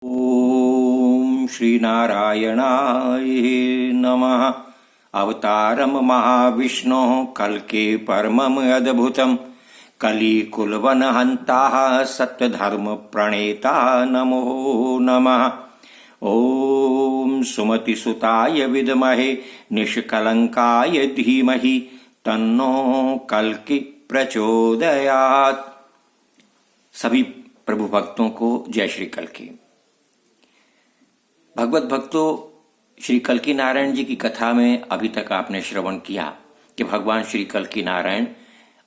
ओम श्री नारायणाय नमः। अवतारम महाविष्णु कल्के परमम अद्भुतम कलिकुलवन हंता सत्यधर्म प्रणेता नमो नमः। ओम सुमति सुताय विद्महे निष्कलंकाय धीमहि तन्नो कल्कि प्रचोदयात्। सभी प्रभु भक्तों को जय श्री कल्कि। भगवत भक्तों, श्री कल्कि नारायण जी की कथा में अभी तक आपने श्रवण किया कि भगवान श्री कल्कि नारायण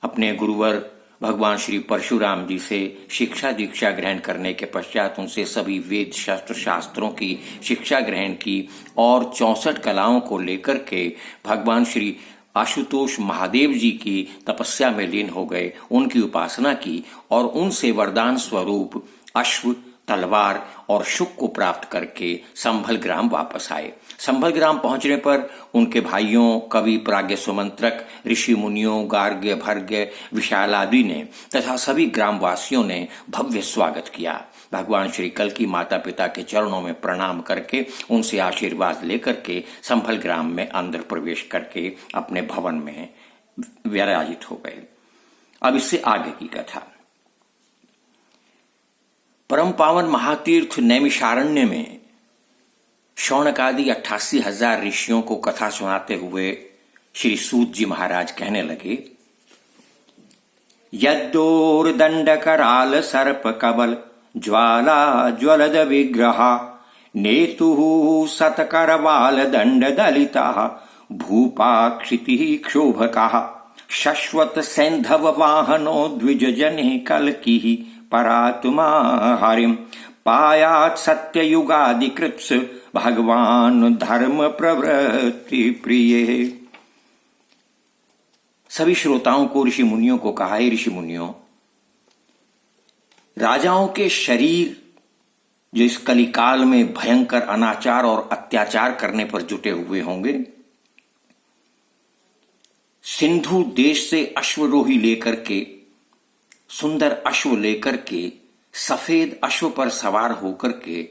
अपने गुरुवर भगवान श्री परशुराम जी से शिक्षा दीक्षा ग्रहण करने के पश्चात उनसे सभी वेद शास्त्र शास्त्रों की शिक्षा ग्रहण की और 64 कलाओं को लेकर के भगवान श्री आशुतोष महादेव जी की तपस्या में लीन हो गए, उनकी उपासना की और उनसे वरदान स्वरूप अश्व, तलवार और शुक को प्राप्त करके संभल ग्राम वापस आए। संभल ग्राम पहुंचने पर उनके भाइयों कवि प्राज्ञ सुमंत्रक, ऋषि मुनियों, गार्ग्य, भर्ग्य, विशाल आदि ने तथा सभी ग्रामवासियों ने भव्य स्वागत किया। भगवान श्री कल्कि माता पिता के चरणों में प्रणाम करके उनसे आशीर्वाद लेकर के संभल ग्राम में अंदर प्रवेश करके अपने भवन में विराजित हो गए। अब इससे आगे की कथा। परम पावन महातीर्थ नैमिषारण्य में शौनकादि 88,000 ऋषियों को कथा सुनाते हुए श्री सूत जी महाराज कहने लगे, यद्दोर्दंड कराल सर्प कबल ज्वाला ज्वलद विग्रह नेतु सतकरवाल दंड दलिता भूपाक्षिति क्षोभका शश्वत सैंधव वाहनो द्विज जने कल्कि परात्मा हरिम पायात सत्ययुगादिकृत्स भगवान धर्म प्रवृत्ति प्रिय। सभी श्रोताओं को ऋषि मुनियों को कहा, हे ऋषि मुनियों, राजाओं के शरीर जो इस कलिकाल में भयंकर अनाचार और अत्याचार करने पर जुटे हुए होंगे, सिंधु देश से अश्वरोही लेकर के, सुंदर अश्व लेकर के, सफेद अश्व पर सवार होकर के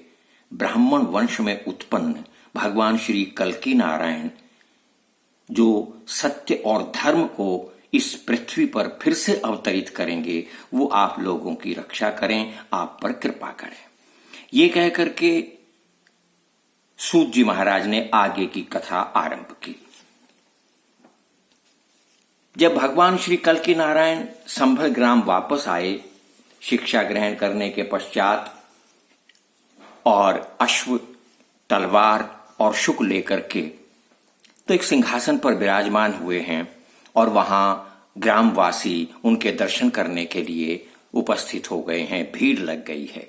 ब्राह्मण वंश में उत्पन्न भगवान श्री कल्कि नारायण जो सत्य और धर्म को इस पृथ्वी पर फिर से अवतरित करेंगे, वो आप लोगों की रक्षा करें, आप पर कृपा करें। ये कह करके सूत जी महाराज ने आगे की कथा आरंभ की। जब भगवान श्री कल्कि नारायण संभल ग्राम वापस आए शिक्षा ग्रहण करने के पश्चात और अश्व, तलवार और शुक लेकर के, तो एक सिंहासन पर विराजमान हुए हैं और वहां ग्रामवासी उनके दर्शन करने के लिए उपस्थित हो गए हैं, भीड़ लग गई है।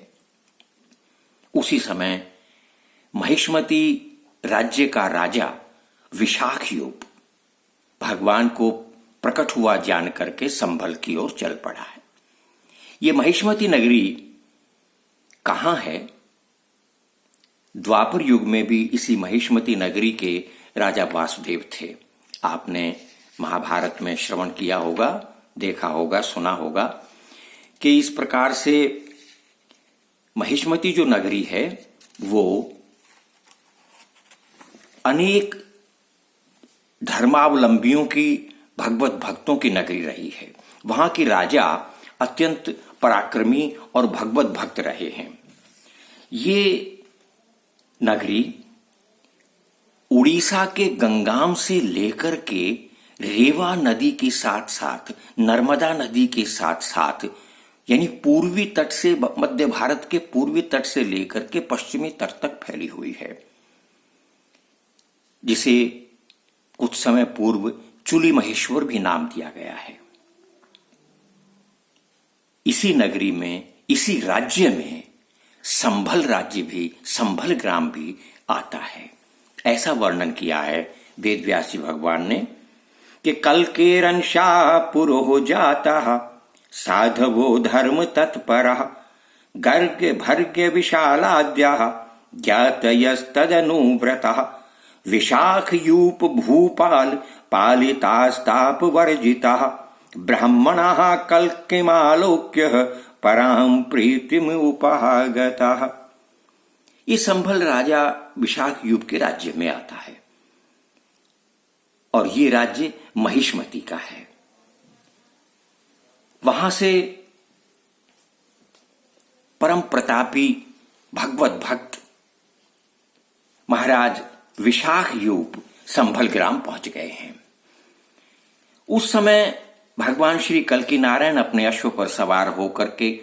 उसी समय महिष्मती राज्य का राजा विशाखयूप भगवान को प्रकट हुआ जान करके संभल की ओर चल पड़ा है। ये महिष्मती नगरी कहां है? द्वापर युग में भी इसी महिष्मती नगरी के राजा वासुदेव थे। आपने महाभारत में श्रवण किया होगा, देखा होगा, सुना होगा कि इस प्रकार से महिष्मती जो नगरी है वो अनेक धर्मावलंबियों की, भगवत भक्तों की नगरी रही है। वहां के राजा अत्यंत पराक्रमी और भगवत भक्त रहे हैं। ये नगरी उड़ीसा के गंगाम से लेकर के रेवा नदी के साथ साथ, नर्मदा नदी के साथ साथ, यानी पूर्वी तट से, मध्य भारत के पूर्वी तट से लेकर के पश्चिमी तट तक फैली हुई है, जिसे कुछ समय पूर्व चुली महेश्वर भी नाम दिया गया है। इसी नगरी में, इसी राज्य में संभल राज्य भी, संभल ग्राम भी आता है। ऐसा वर्णन किया है वेद व्यास जी भगवान ने कि कल्केरंशा पुरो जाता साधवो धर्म तत्पर गर्ग भर्ग विशालाद्या ज्ञातयस्तदनुव्रता विशाख यूप भूपाल पालितास्ताप वर्जिता ब्राह्मणः कल्किमालोक्य परां प्रीतिम उपागतः। ये संभल राजा विशाखयूप के राज्य में आता है और ये राज्य महिष्मती का है। वहां से परम प्रतापी भगवत भक्त महाराज विशाखयूप संभल ग्राम पहुंच गए हैं। उस समय भगवान श्री कल्की नारायण अपने अश्व पर सवार होकर के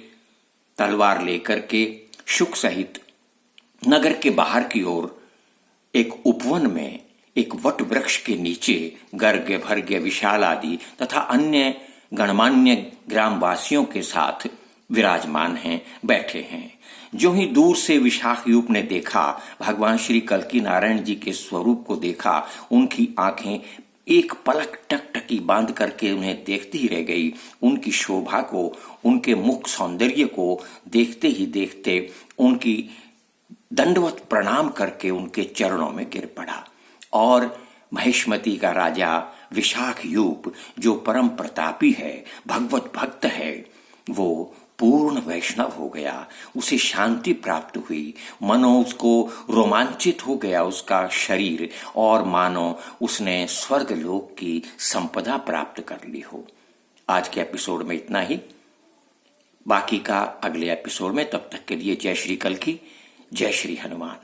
तलवार लेकर के शुक सहित नगर के बाहर की ओर एक उपवन में एक वट वृक्ष के नीचे गर्ग भर्ग विशाल आदि तथा अन्य गणमान्य ग्रामवासियों के साथ विराजमान हैं, बैठे हैं। जो ही दूर से विशाखयूप ने देखा, भगवान श्री कल्की नारायण जी के स्वरूप को देखा, उनकी आंखें एक पलक टकटकी बांध करके उन्हें देखती ही रह गई। उनकी शोभा को, उनके मुख सौंदर्य को देखते ही देखते उनकी दंडवत प्रणाम करके उनके चरणों में गिर पड़ा और महिष्मती का राजा विशाखयूप जो परम प्रतापी है, भगवत भक्त है, वो पूर्ण वैष्णव हो गया। उसे शांति प्राप्त हुई, मनो उसको रोमांचित हो गया उसका शरीर, और मानो उसने स्वर्ग लोक की संपदा प्राप्त कर ली हो। आज के एपिसोड में इतना ही, बाकी का अगले एपिसोड में। तब तक के लिए जय श्री कल्की, जय श्री हनुमान।